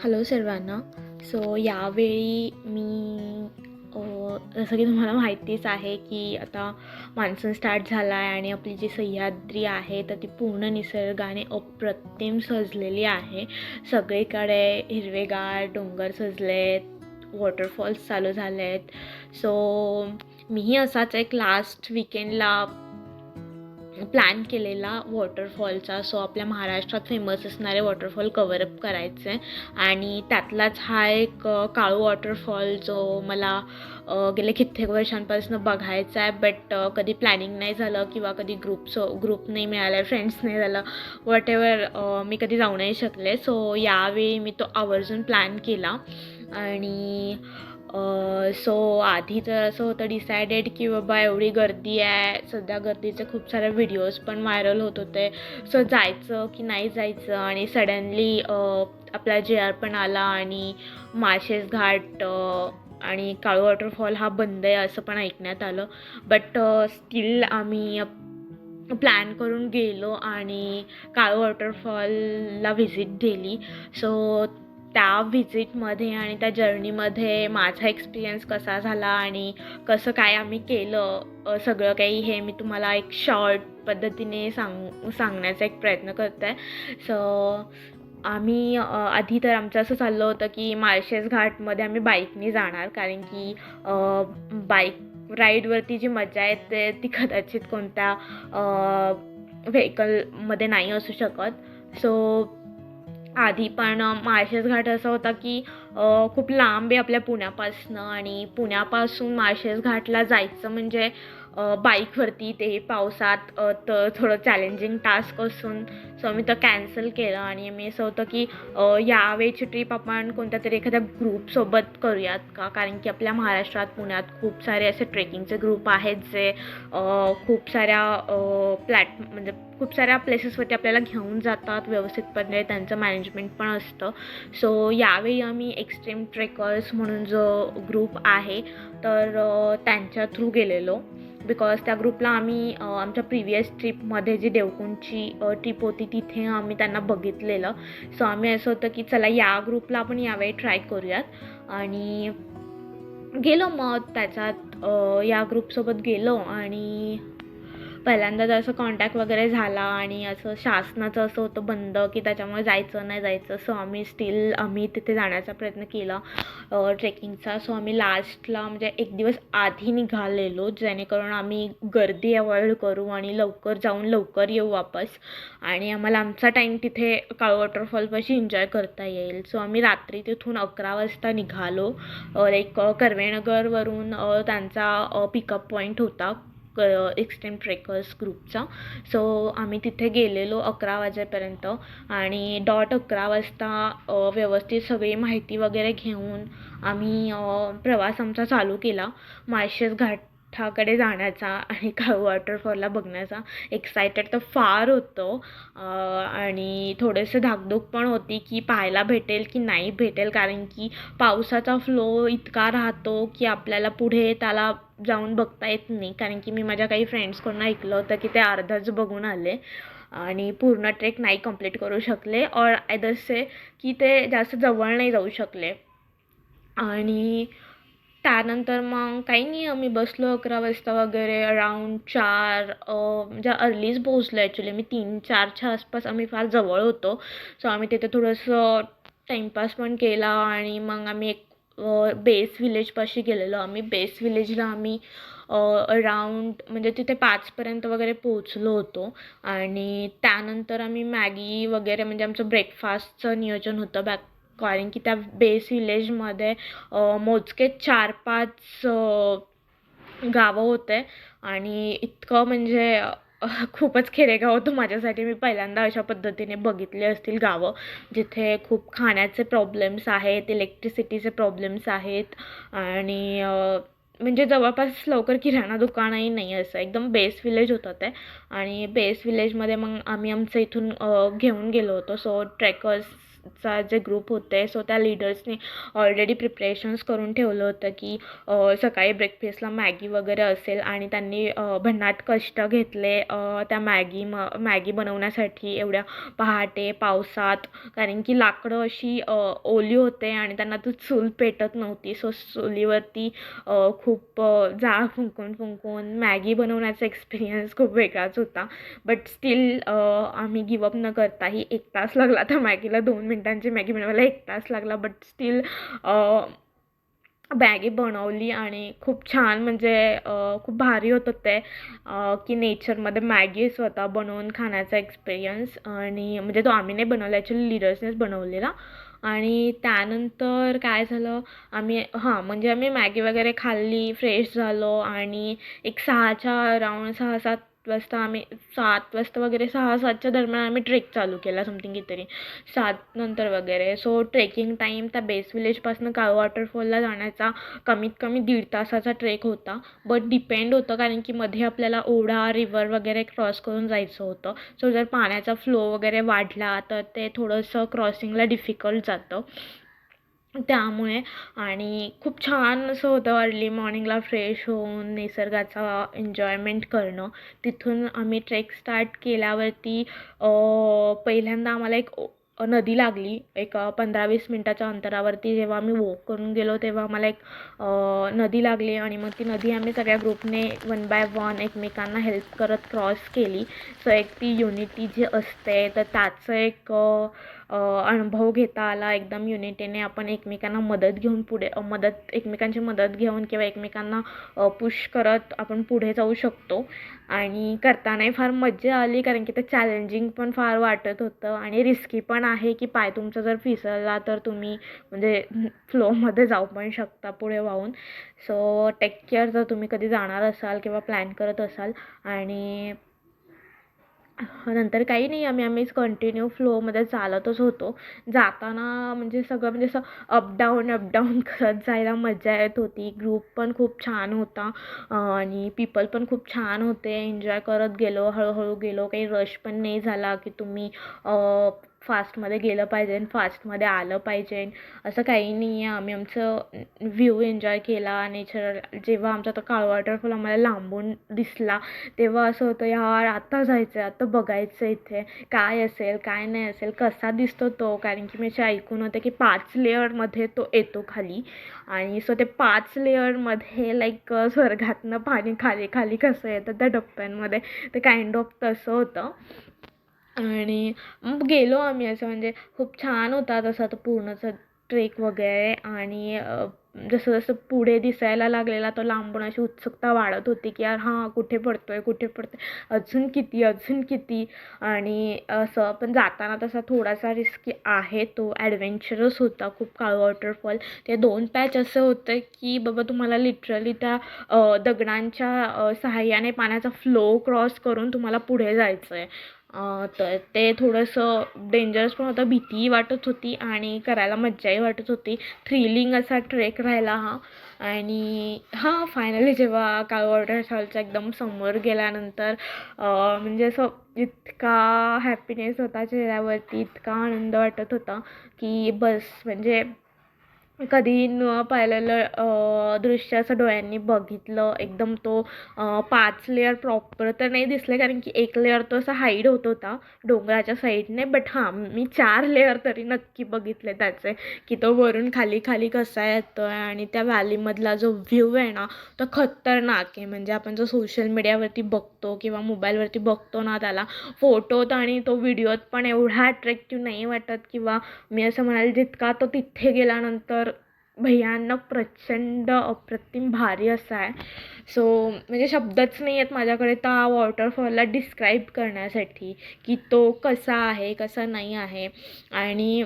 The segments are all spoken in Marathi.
हॅलो सर्वांना. सो यावेळी मी जसं की तुम्हाला माहितीच आहे की आता मान्सून स्टार्ट झाला आहे आणि आपली जी सह्याद्री आहे तर ती पूर्ण निसर्गाने अप्रतिम सजलेली आहे. सगळीकडे हिरवेगार डोंगर सजले आहेत, वॉटरफॉल्स चालू झाले आहेत. सो मीही असाच एक लास्ट विकेंडला प्लॅन केलेला वॉटरफॉलचा. सो आपल्या महाराष्ट्रात फेमस असणारे वॉटरफॉल कव्हरअप करायचे आणि त्यातलाच हा एक काळू वॉटरफॉल जो मला गेले कित्येक वर्षांपासून बघायचा आहे. बट कधी प्लॅनिंग नाही झालं किंवा कधी ग्रुप नाही मिळाला, फ्रेंड्स नाही झालं, वॉटेवर मी कधी जाऊ नाही शकले. सो यावेळी मी तो आवर्जून प्लॅन केला आणि सो आधी तर असं होतं डिसायडेड की बाबा एवढी गर्दी आहे, सध्या गर्दीचे खूप सारे व्हिडिओज पण व्हायरल होत होते. सो जायचं की नाही जायचं आणि सडनली आपला JR पण आला आणि माळशेज घाट आणि काळू वॉटरफॉल हा बंद आहे असं पण ऐकण्यात आलं. बट स्टील आम्ही प्लॅन करून गेलो आणि काळू वॉटरफॉलला व्हिजिट दिली. सो त्या व्हिजिटमध्ये आणि त्या जर्नीमध्ये माझा एक्सपिरियन्स कसा झाला आणि कसं काय आम्ही केलं सगळं काही हे मी तुम्हाला एक शॉर्ट पद्धतीने सांगण्याचा एक प्रयत्न करते आहे. सो आम्ही आधी तर आमचं असं चाललं होतं की माळशेज घाटमध्ये आम्ही बाईकने जाणार, कारण की बाईक राईडवरती जी मजा येते ती कदाचित कोणत्या व्हेकलमध्ये नाही असू शकत. सो आधी पण माळशेज घाट असा होता की खूप लांब आहे आपल्या पुण्यापासून आणि पुण्यापासून माळशेज घाटला जायचं म्हणजे बाईकवरती ते पावसात तर थोडं चॅलेंजिंग टास्क असून सो मी तर कॅन्सल केलं आणि मी असं होतं की यावेळची ट्रिप आपण कोणत्या तरी एखाद्या ग्रुपसोबत करूयात का, कारण की आपल्या महाराष्ट्रात पुण्यात खूप सारे असे ट्रेकिंगचे ग्रुप आहेत जे खूप साऱ्या म्हणजे खूप साऱ्या प्लेसेसवरती आपल्याला घेऊन जातात व्यवस्थितपणे, त्यांचं मॅनेजमेंट पण असतं. सो यावेळी आम्ही एक्स्ट्रीम ट्रेकर्स म्हणून जो ग्रुप आहे तर त्यांच्या थ्रू गेलेलो. बिकॉज त्या ग्रुपला आम्ही आमच्या प्रिव्हियस ट्रिपमध्ये जी देवकुंडची ट्रिप होती तिथे आम्ही त्यांना बघितलेलं. सो आम्ही असं होतं की चला या ग्रुपला आपण यावेळी ट्राय करूयात आणि गेलो. मग त्याच्यात या ग्रुपसोबत गेलो आणि पहिल्यांदा तर असं कॉन्टॅक्ट वगैरे झाला आणि असं शासनाचं असं होतं बंद की त्याच्यामुळे जायचं नाही जायचं. सो आम्ही तिथे जाण्याचा प्रयत्न केला ट्रेकिंगचा. सो आम्ही लास्टला म्हणजे एक दिवस आधी निघालेलो जेणेकरून आम्ही गर्दी अवॉइड करू आणि लवकर जाऊन लवकर येऊ वापस आणि आम्हाला आमचा टाईम तिथे काळू वॉटरफॉलपाशी एन्जॉय करता येईल. सो आम्ही रात्री तिथून 11 वाजता निघालो. एक कर्वेनगरवरून त्यांचा पिकअप पॉईंट होता एक्स्ट्रीम ट्रेकर्स ग्रुपचा. सो आम्ही तिथे गेलेलो 11 वाजेपर्यंत आणि डॉट 11 वाजता व्यवस्थित सगळी माहिती वगैरे घेऊन आम्ही प्रवास आमचा चालू केला माळशेज घाटाकडे जाण्याचा आणि काळू वॉटरफॉलला बघण्याचा. एक्सायटेड तर फार होतो आणि थोडेसे धाकधूक पण होती की पाहायला भेटेल की नाही भेटेल, कारण की पावसाचा फ्लो इतका राहतो की आपल्याला पुढे त्याला जाऊन बघता येत नाही. कारण की मी माझ्या काही फ्रेंड्सकडून ऐकलं होतं की ते अर्धाच बघून आले आणि पूर्ण ट्रेक नाही कंप्लीट करू शकले और आयदर से की ते जास्त जवळ नाही जाऊ शकले. आणि त्यानंतर मग काही नाही, आम्ही बसलो 11 वाजता वगैरे अराऊंड 4 म्हणजे अर्लीच पोहोचलो ॲक्च्युली. मी 3-4च्या आसपास आम्ही फार जवळ होतो. सो आम्ही तिथे थोडंसं टाईमपास पण केला आणि मग आम्ही एक बेस विलेजपाशी गेलेलो. आम्ही बेस विलेजला आम्ही अराऊंड म्हणजे तिथे 5पर्यंत वगैरे पोहोचलो होतो आणि त्यानंतर आम्ही मॅगी वगैरे म्हणजे आमचं ब्रेकफास्टचं नियोजन होतं कारण की त्या बेस विलेजमध्ये मोजके 4-5 गावं होते आणि इतकं म्हणजे खूपच खेडेगाव होतं माझ्यासाठी. मी पहिल्यांदा अशा पद्धतीने बघितले असतील गावं जिथे खूप खाण्याचे प्रॉब्लेम्स आहेत, इलेक्ट्रिसिटीचे प्रॉब्लेम्स आहेत आणि म्हणजे जवळपास लवकर किराणा दुकानही नाही, असं एकदम बेस विलेज होतं ते. आणि बेस विलेजमध्ये मग आम्ही आमचं इथून घेऊन गेलो होतो. सो ट्रेकर्स चा जे ग्रुप होते सो त्या लीडर्सने ऑलरेडी प्रिपरेशन्स करून ठेवलं होतं की सकाळी ब्रेकफास्टला मॅगी वगैरे असेल आणि त्यांनी भन्नाट कष्ट घेतले त्या मॅगी बनवण्यासाठी एवढ्या पहाटे पावसात, कारण की लाकडं अशी ओली होते आणि त्यांना ती चूल पेटत नव्हती. सो चुलीवरती खूप जाळ फुंकून मॅगी बनवण्याचा एक्सपिरियन्स खूप वेगळाच होता. बट स्टील आम्ही गिवअप न करताही 1 तास लागला त्या मॅगीला. 2 मिनिटांची मॅगी बनवायला 1 तास लागला. बट स्टील मॅगी बनवली आणि खूप छान, म्हणजे खूप भारी होतं ते की नेचरमध्ये मॅगी स्वतः बनवून खाण्याचा एक्सपिरियन्स. आणि म्हणजे तो आम्ही नाही बनवला, ॲक्च्युली लीडर्सनेच बनवलेला. आणि त्यानंतर काय झालं, म्हणजे आम्ही मॅगी वगैरे खाल्ली, फ्रेश झालो आणि एक 6च्या अराउंड 6-7 वाजता 7 वाजता वगैरे 6-7च्या दरम्यान आम्ही ट्रेक चालू केला समथिंग कितीतरी 7 नंतर वगैरे. सो ट्रेकिंग टाईम त्या बेस विलेजपासून काळू वॉटरफॉलला जाण्याचा कमीत कमी 1.5 तासाचा ट्रेक होता. बट डिपेंड होतं, कारण की मध्ये आपल्याला ओढा, रिव्हर वगैरे क्रॉस करून जायचं होतं. सो जर पाण्याचा फ्लो वगैरे वाढला तर ते थोडंसं क्रॉसिंगला डिफिकल्ट जातं त्यामुळे. आणि खूप छान असं होतं अर्ली मॉर्निंगला फ्रेश होऊन निसर्गाचा एन्जॉयमेंट करणं. तिथून आम्ही ट्रेक स्टार्ट केल्यावरती पहिल्यांदा आम्हाला एक नदी लागली. एक 15-20 मिनटाच्या अंतरावरती जेव्हा आम्ही वॉक करून गेलो तेव्हा आम्हाला एक नदी लागली आणि मग ती नदी आम्ही सगळ्या ग्रुपने 1 बाय 1 एकमेकांना हेल्प करत क्रॉस केली. सो एक ती युनिटी जी असते तर त्याचं एक अनुभव घेता आला. एकदम युनिटीने आपण एकमेकांना एकमेकांची मदत घेऊन किंवा एकमेकांना पुश करत आपण पुढे जाऊ शकतो. आणि करतानाही फार मज्जा आली, कारण की ते चॅलेंजिंग पण फार वाटत होतं आणि रिस्की पण आहे की पाय तुमचा जर फिसलला तर तुम्ही म्हणजे फ्लोमध्ये जाऊ पण शकता पुढे वाहून. सो टेक केअर जर तुम्ही कधी जाणार असाल किंवा प्लॅन करत असाल. आणि नंतर काही नाही, आम्हीच कंटिन्यू फ्लोमध्ये चालतच होतो. जाताना म्हणजे सगळं म्हणजे असं अप डाऊन करत जायला मजा येत होती. ग्रुप पण खूप छान होता आणि पीपल पण खूप छान होते. एन्जॉय करत गेलो, हळूहळू गेलो. काही रश पण नाही झाला की तुम्ही फास्टमध्ये गेलं पाहिजे आणि फास्टमध्ये आलं पाहिजे, असं काही नाही आहे. आम्ही आमचं व्ह्यू एन्जॉय केला. नेचर जेव्हा आमचा तो काळू वॉटरफॉल आम्हाला लांबून दिसला तेव्हा असं होतं, यार आता जायचं आहे, आता बघायचं इथे काय असेल काय नाही असेल, कसा दिसतो तो. कारण की मी असे ऐकून होते की 5 लेअरमध्ये तो येतो खाली. आणि सो ते 5 लेअरमध्ये लाईक स्वर्गातनं पाणी खाली खाली कसं येतं त्या डब्यांमध्ये, ते काइंड ऑफ तसं होतं. आणि मग गेलो आम्ही. असं म्हणजे खूप छान होता तसा तो पूर्णचा ट्रेक वगैरे. आणि जसं जसं पुढे दिसायला लागलेला तो लांबून अशी उत्सुकता वाढत होती की यार कुठे पडतोय अजून किती. आणि असं पण जाताना तसा थोडासा रिस्की आहे, तो ॲडव्हेंचरस होता खूप काळू वॉटरफॉल. ते 2 पॅच असं होतं की बाबा तुम्हाला लिटरली त्या दगडांच्या सहाय्याने पाण्याचा फ्लो क्रॉस करून तुम्हाला पुढे जायचं आहे. तर ते थोडंसं डेंजरस पण होतं, भीतीही वाटत होती आणि करायला मज्जाही वाटत होती. थ्रिलिंग असा ट्रेक राहिला हा. आणि फायनली जेव्हा काळू वॉटरफॉलच्या एकदम समोर गेल्यानंतर म्हणजे असं इतका हॅपीनेस होता चेहऱ्यावरती, इतका आनंद वाटत होता की बस, म्हणजे कधी न पाहिलेलं दृश्य असं डोळ्यांनी बघितलं. एकदम तो 5 लेअर प्रॉपर तर नाही दिसले, कारण की 1 लेअर तो असा हाईड होत होता डोंगराच्या साईडने. बट मी 4 लेअर तरी नक्की बघितले त्याचे, की तो वरून खाली खाली कसा येतो आहे. आणि त्या व्हॅलीमधला जो व्ह्यू आहे ना तो खतरनाक आहे. म्हणजे आपण जो सोशल मीडियावरती बघतो किंवा मोबाईलवरती बघतो ना त्याला फोटोत आणि तो व्हिडिओत पण एवढा अट्रॅक्टिव्ह नाही वाटत. किंवा मी असं म्हणाले जितका तो तिथे गेल्यानंतर भयानक प्रचंड अप्रतिम भारी असा आहे. सो म्हणजे शब्दच नाही आहेत माझ्याकडे त्या वॉटरफॉलला डिस्क्राईब करण्यासाठी की तो कसा आहे कसा नाही आहे. आणि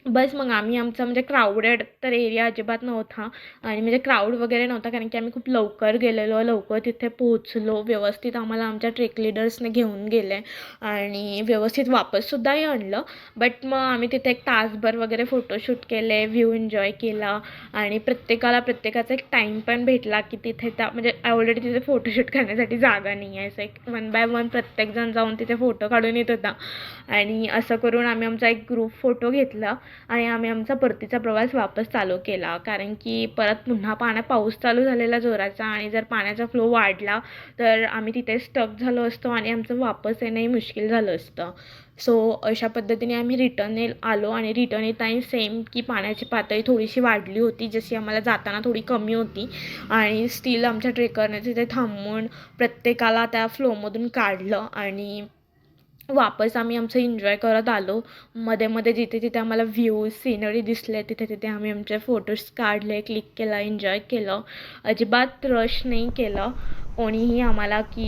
बस मग आम्ही आमचा म्हणजे क्राऊडेड तर एरिया अजिबात नव्हता आणि म्हणजे क्राऊड वगैरे नव्हता कारण की आम्ही खूप लवकर गेलेलो, लवकर तिथे पोहोचलो. व्यवस्थित आम्हाला आमच्या ट्रेक लीडर्सने घेऊन गेले आणि व्यवस्थित वापससुद्धाही आणलं. बट मग आम्ही तिथे एक तासभर वगैरे फोटोशूट केले, व्ह्यू एन्जॉय केला आणि प्रत्येकाला प्रत्येकाचा एक टाईम पण भेटला की तिथे त्या म्हणजे ऑलरेडी तिथे फोटोशूट करण्यासाठी जागा नाही आहे. असं एक वन बाय वन प्रत्येकजण जाऊन तिथे फोटो काढून येत होता आणि असं करून आम्ही आमचा एक ग्रुप फोटो घेतला आणि आम्ही आमचा परतीचा प्रवास वापस चालू केला. कारण की परत पुन्हा पाऊस चालू झालेला जोराचा आणि जर पाण्याचा फ्लो वाढला तर आम्ही तिथे स्टक झालो असतो आणि आमचं वापस येणंही मुश्किल झालं असतं. सो अशा पद्धतीने आम्ही रिटर्न आलो आणि रिटर्न येताना सेम की पाण्याची पातळी थोडीशी वाढली होती, जशी आम्हाला जाताना थोडी कमी होती आणि स्टील आमच्या ट्रेकरने तिथे थांबून प्रत्येकाला त्या फ्लोमधून काढलं आणि वापस आम्ही आमचं एन्जॉय करत आलो. मध्ये-मध्ये जिथे-जिथे आम्हाला व्ह्यूज, सीनरी दिसले तिथे-तिथे आम्ही आमचे फोटोज काढले, क्लिक केला, एन्जॉय केलं. अजिबात रश नाही केलं कोणीही आम्हाला की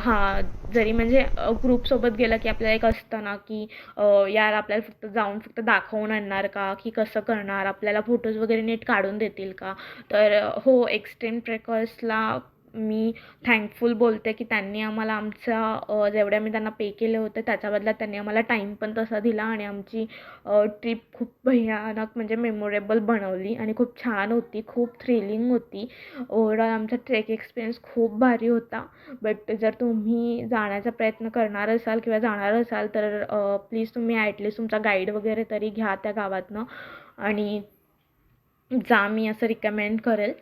हां, जरी म्हणजे ग्रुपसोबत गेलं की आपल्याला एक असतं ना की यार आपल्याला फक्त जाऊन फक्त दाखवून आणणार का, की कसं करणार, आपल्याला फोटोज वगैरे नीट काढून देतील का? तर हो, एक्स्ट्रीम ट्रेकर्सला मी थँकफुल बोलते की त्यांनी आम्हाला आमचा जेवढे आम्ही त्यांना पे केले होते त्याच्या बदल्यात त्यांनी आम्हाला टाईम पण तसा दिला आणि आमची ट्रिप खूप भयानक म्हणजे मेमोरेबल बनवली आणि खूप छान होती, खूप थ्रिलिंग होती. ओव्हरऑल आमचा ट्रेक एक्सपिरियन्स खूप भारी होता. बट जर तुम्ही जाण्याचा प्रयत्न करणार असाल किंवा जाणार असाल तर प्लीज तुम्ही ॲटलीस्ट तुमचा गाईड वगैरे तरी घ्या त्या गावातनं आणि जा, मी असं रिकमेंड करेल.